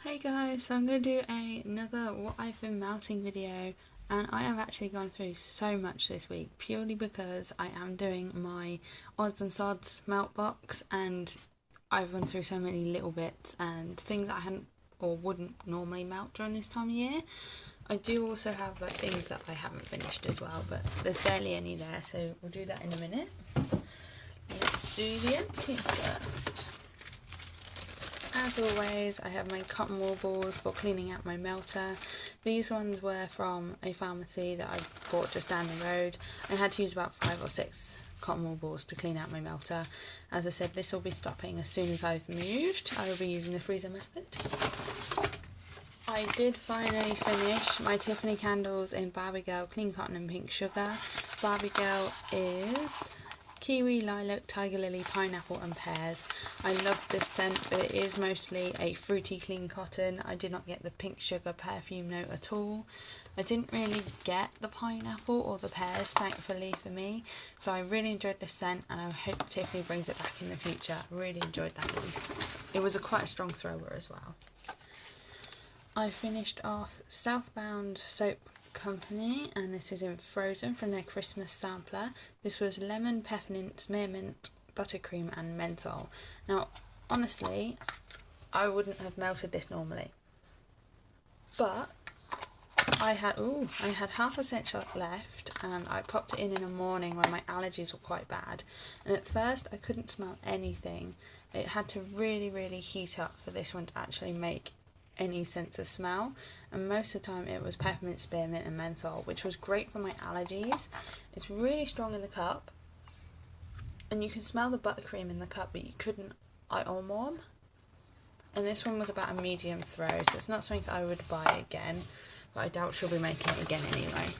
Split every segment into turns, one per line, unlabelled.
Hey guys, so I'm going to do another what I've been melting video, and I have actually gone through so much this week purely because I am doing my odds and sods melt box, and I've gone through so many little bits and things that I hadn't or wouldn't normally melt during this time of year. I do also have like things that I haven't finished as well, but there's barely any there, so we'll do that in a minute. Let's do the empties first. As always, I have my cotton wool balls for cleaning out my melter. These ones were from a pharmacy that I bought just down the road. I had to use about 5 or 6 cotton wool balls to clean out my melter. As I said, this will be stopping as soon as I've moved. I will be using the freezer method. I did finally finish my Tiffany candles in Barbie Girl Clean Cotton and Pink Sugar. Barbie Girl is kiwi, lilac, tiger lily, pineapple and pears. I love this scent, but it is mostly a fruity clean cotton. I did not get the pink sugar perfume note at all. I didn't really get the pineapple or the pears, thankfully for me. So I really enjoyed this scent, and I hope Tiffany brings it back in the future. I really enjoyed that one. It was quite a strong thrower as well. I finished off Southbound Soap Company, and this is in Frozen from their Christmas sampler. This was lemon, peppermint, spearmint, buttercream and menthol. Now honestly, I wouldn't have melted this normally, but I had half a cent shot left, and I popped it in the morning when my allergies were quite bad, and at first I couldn't smell anything. It had to really heat up for this one to actually make any sense of smell, and most of the time it was peppermint, spearmint and menthol, which was great for my allergies. It's really strong in the cup, and you can smell the buttercream in the cup, but you couldn't on warm. And this one was about a medium throw, so it's not something I would buy again, but I doubt she'll be making it again anyway.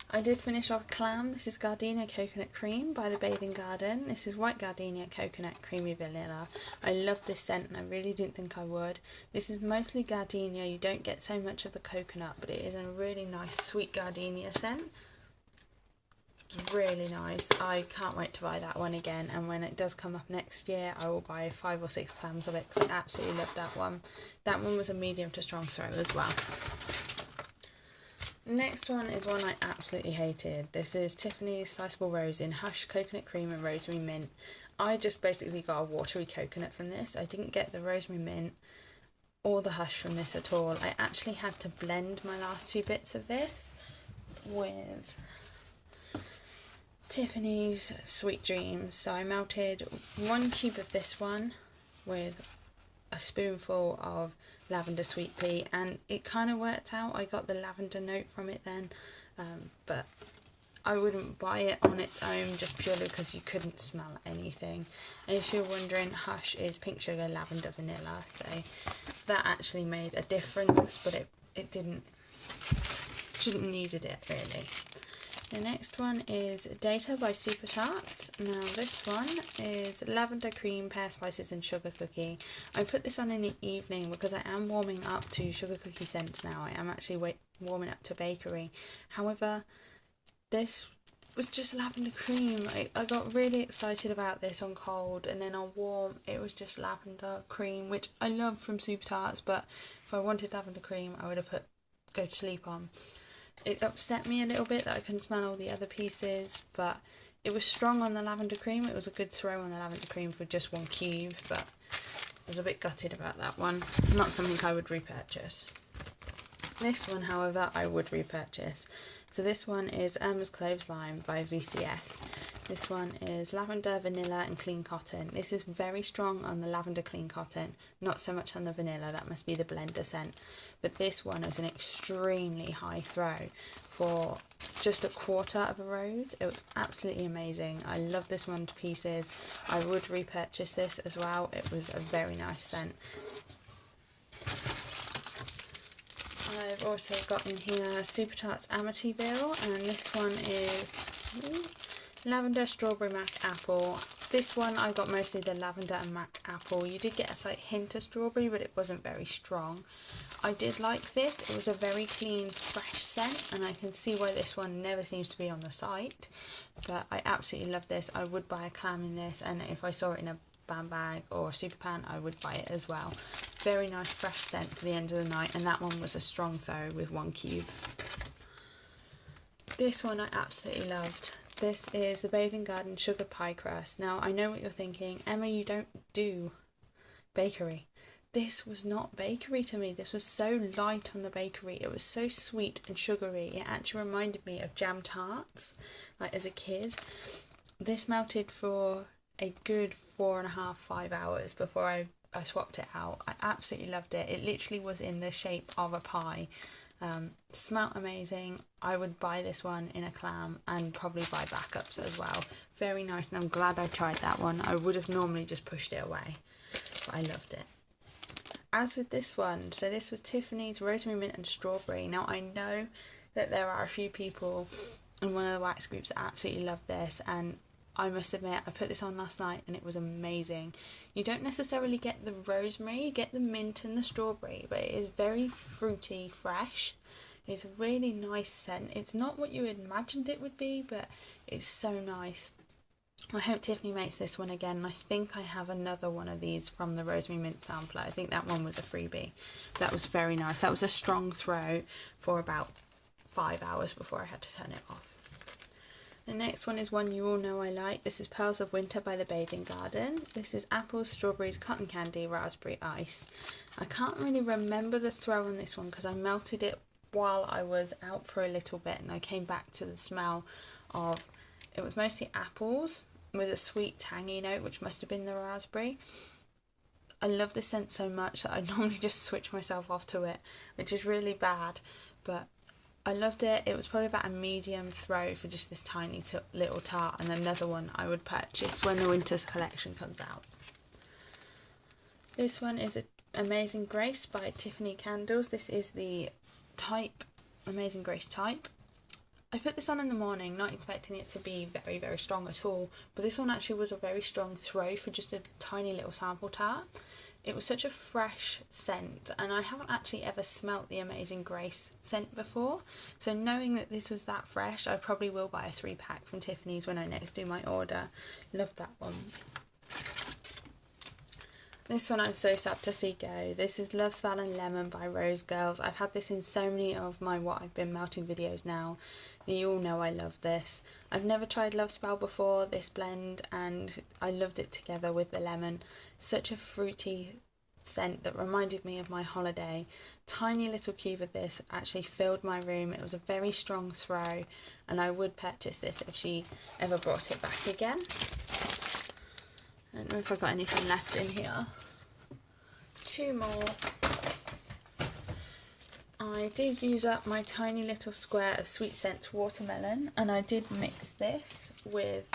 I did finish off Clam. This is Gardenia Coconut Cream by the Bathing Garden. This is White Gardenia Coconut Creamy Vanilla. I love this scent, and I really didn't think I would. This is mostly gardenia. You don't get so much of the coconut, but it is a really nice sweet gardenia scent. It's really nice. I can't wait to buy that one again, and when it does come up next year I will buy 5 or 6 clams of it because I absolutely love that one. That one was a medium to strong throw as well. Next one is one I absolutely hated. This is Tiffany's Sliceable Rose in Hush Coconut Cream and Rosemary Mint. I just basically got a watery coconut from this. I didn't get the rosemary mint or the Hush from this at all. I actually had to blend my last 2 bits of this with Tiffany's Sweet Dreams. So I melted 1 cube of this one with a spoonful of lavender sweet pea, and it kind of worked out. I got the lavender note from it then, but I wouldn't buy it on its own just purely because you couldn't smell anything. And if you're wondering, Hush is pink sugar, lavender, vanilla, so that actually made a difference, but it shouldn't needed it really. The next one is Data by Super Tarts. Now this one is lavender cream, pear slices and sugar cookie. I put this on in the evening because I am warming up to sugar cookie scents now. I am actually warming up to bakery. However, this was just lavender cream. I got really excited about this on cold, and then on warm it was just lavender cream, which I love from Super Tarts, but if I wanted lavender cream I would have put Go to Sleep on. It upset me a little bit that I couldn't smell all the other pieces, but it was strong on the lavender cream. It was a good throw on the lavender cream for just 1 cube, but I was a bit gutted about that one. Not something I would repurchase. This one, however, I would repurchase. So this one is Irma's Cloves Lime by VCS. This one is lavender, vanilla and clean cotton. This is very strong on the lavender clean cotton, not so much on the vanilla. That must be the blender scent. But this one is an extremely high throw for just 1/4 of a rose. It was absolutely amazing. I love this one to pieces. I would repurchase this as well. It was a very nice scent. I've also got in here Super Tarts Amityville, and this one is lavender, strawberry, mac apple. This one I got mostly the lavender and mac apple. You did get a slight hint of strawberry, but it wasn't very strong. I did like this. It was a very clean, fresh scent, and I can see why this one never seems to be on the site. But I absolutely love this. I would buy a clam in this, and if I saw it in a band bag or super pan, I would buy it as well. very nice fresh scent for the end of the night, and that one was a strong throw with 1 cube. This one I absolutely loved. This is the Bathing Garden Sugar Pie Crust. Now I know what you're thinking, Emma, you don't do bakery. This was not bakery to me. This was so light on the bakery. It was so sweet and sugary. It actually reminded me of jam tarts, like as a kid. This melted for a good 4.5–5 hours before I swapped it out. I absolutely loved it. It literally was in the shape of a pie. Smelt amazing. I would buy this one in a clam and probably buy backups as well. Very nice, and I'm glad I tried that one. I would have normally just pushed it away, but I loved it. As with this one, so this was Tiffany's Rosemary Mint and Strawberry. Now I know that there are a few people in one of the wax groups that absolutely love this, and I must admit I put this on last night and it was amazing. You don't necessarily get the rosemary, you get the mint and the strawberry, but it is very fruity, fresh. It's a really nice scent. It's not what you imagined it would be, but it's so nice. I hope Tiffany makes this one again. I think I have another one of these from the Rosemary Mint sampler. I think that one was a freebie. That was very nice. That was a strong throw for about 5 hours before I had to turn it off. The next one is one you all know I like. This is Pearls of Winter by the Bathing Garden. This is apples, strawberries, cotton candy, raspberry ice. I can't really remember the throw on this one because I melted it while I was out for a little bit, and I came back to the smell of, it was mostly apples with a sweet tangy note, which must have been the raspberry. I love the scent so much that I normally just switch myself off to it, which is really bad, but I loved it. It was probably about a medium throw for just this tiny little tart, and another one I would purchase when the winter collection comes out. This one is Amazing Grace by Tiffany Candles. This is the type, Amazing Grace type. I put this on in the morning, not expecting it to be very, very strong at all, but this one actually was a very strong throw for just a tiny little sample tart. It was such a fresh scent, and I haven't actually ever smelt the Amazing Grace scent before, so knowing that this was that fresh, I probably will buy a 3-pack from Tiffany's when I next do my order. Love that one. This one I'm so sad to see go. This is Love Spell and Lemon by Rose Girls. I've had this in so many of my What I've Been Melting videos now. You all know I love this. I've never tried Love Spell before, this blend, and I loved it together with the lemon. Such a fruity scent that reminded me of my holiday. Tiny little cube of this actually filled my room. It was a very strong throw, and I would purchase this if she ever brought it back again. I don't know if I've got anything left in here. 2 more. I did use up my tiny little square of Sweet Scent Watermelon, and I did mix this with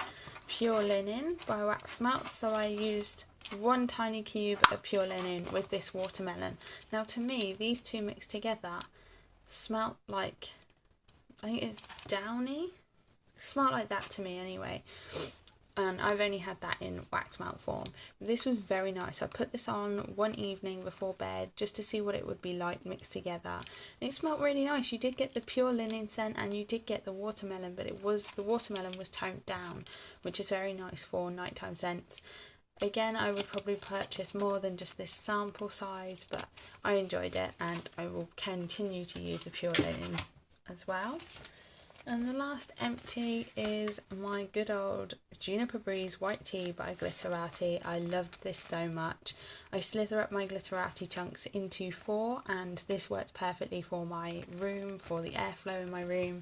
Pure Linen by Wax Melts, so I used 1 tiny cube of Pure Linen with this watermelon. Now to me, these two mixed together smelt like, I think it's downy, smelt like that to me anyway. And I've only had that in wax melt form. This was very nice. I put this on one evening before bed just to see what it would be like mixed together. And it smelled really nice. You did get the pure linen scent and you did get the watermelon, but the watermelon was toned down, which is very nice for nighttime scents. Again, I would probably purchase more than just this sample size, but I enjoyed it and I will continue to use the pure linen as well. And the last empty is my good old Juniper Breeze White Tea by Glitterati. I loved this so much. I slither up my Glitterati chunks into 4, and this works perfectly for my room, for the airflow in my room.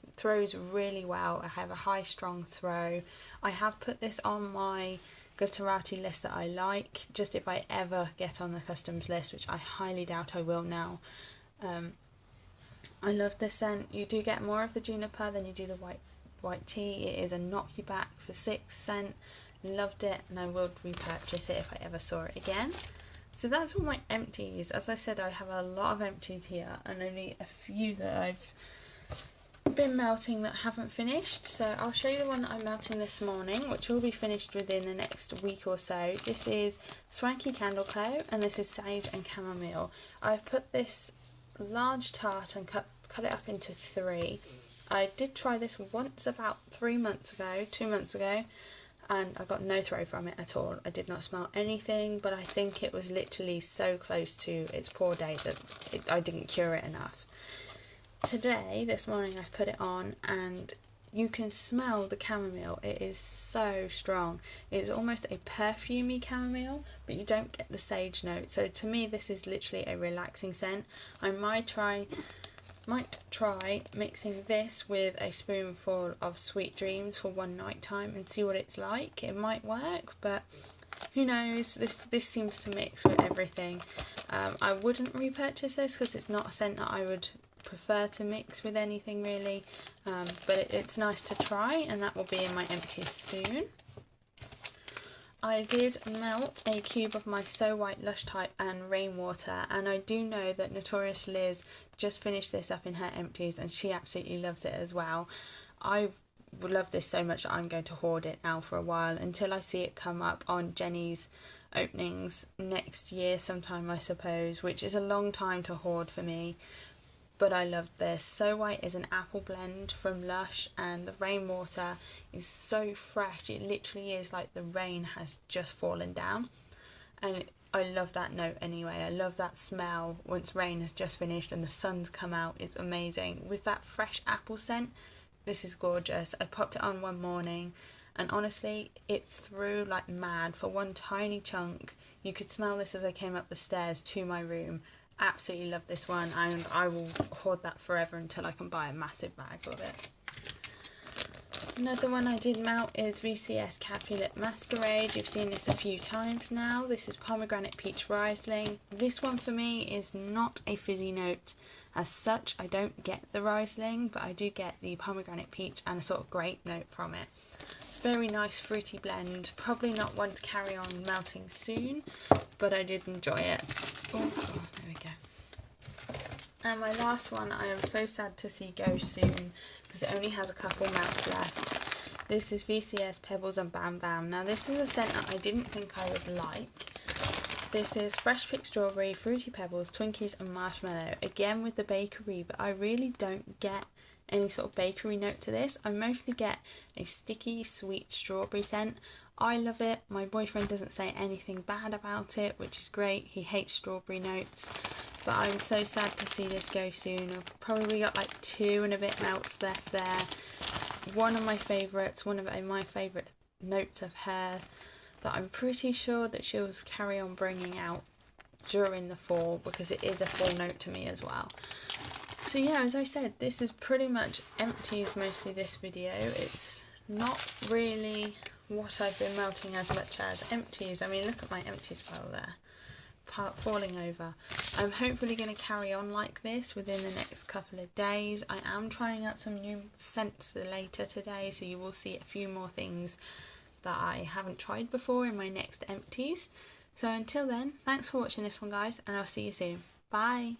It throws really well. I have a high strong throw. I have put this on my Glitterati list that I like, just if I ever get on the customs list, which I highly doubt I will now. I love this scent. You do get more of the juniper than you do the white tea. It is a knock you back for 6 scent. Loved it, and I will repurchase it if I ever saw it again. So that's all my empties. As I said, I have a lot of empties here and only a few that I've been melting that haven't finished. So I'll show you the one that I'm melting this morning, which will be finished within the next week or so. This is Swanky Candle Co, and this is Sage and Chamomile. I've put this large tart and cut it up into 3. I did try this once about 2 months ago, and I got no throw from it at all. I did not smell anything, but I think it was literally so close to its pour date that I didn't cure it enough. Today, this morning, I've put it on and you can smell the chamomile. It is so strong. It's almost a perfumey chamomile, but you don't get the sage note. So to me, this is literally a relaxing scent. I might try mixing this with a spoonful of Sweet Dreams for one night time and see what it's like. It might work, but who knows. This seems to mix with everything. I wouldn't repurchase this because it's not a scent that I would prefer to mix with anything really, but it's nice to try, and that will be in my empties soon. I did melt a cube of my So White Lush Type and Rainwater, and I do know that Notorious Liz just finished this up in her empties and she absolutely loves it as well. I would love this so much that I'm going to hoard it now for a while until I see it come up on Jenny's openings next year sometime, I suppose, which is a long time to hoard for me. But I love this. So White is an apple blend from Lush, and the Rainwater is so fresh. It literally is like the rain has just fallen down. And I love that note anyway. I love that smell once rain has just finished and the sun's come out. It's amazing. With that fresh apple scent, this is gorgeous. I popped it on one morning and honestly, it threw like mad. For one tiny chunk, you could smell this as I came up the stairs to my room. Absolutely love this one, and I will hoard that forever until I can buy a massive bag of it. Another one I did melt is VCS Capulet Masquerade. You've seen this a few times now. This is Pomegranate Peach Riesling. This one for me is not a fizzy note as such. I don't get the Riesling, but I do get the pomegranate peach and a sort of grape note from it. It's a very nice fruity blend. Probably not one to carry on melting soon, but I did enjoy it. Oh, there we go. And my last one I am so sad to see go soon because it only has a couple melts left. This is VCS Pebbles and Bam Bam. Now this is a scent that I didn't think I would like. This is Fresh Picked Strawberry, Fruity Pebbles, Twinkies and Marshmallow. Again with the bakery, but I really don't get any sort of bakery note to this. I mostly get a sticky, sweet strawberry scent. I love it. My boyfriend doesn't say anything bad about it, which is great. He hates strawberry notes. But I'm so sad to see this go soon. I've probably got like 2 and a bit melts left there. One of my favourites, one of my favourite notes of her that I'm pretty sure that she'll carry on bringing out during the fall, because it is a fall note to me as well. So yeah, as I said, this is pretty much empties mostly this video. It's not really what I've been melting as much as empties. I mean, look at my empties pile there, falling over. I'm hopefully going to carry on like this within the next couple of days. I am trying out some new scents later today, so you will see a few more things that I haven't tried before in my next empties. So until then, thanks for watching this one guys, and I'll see you soon. Bye!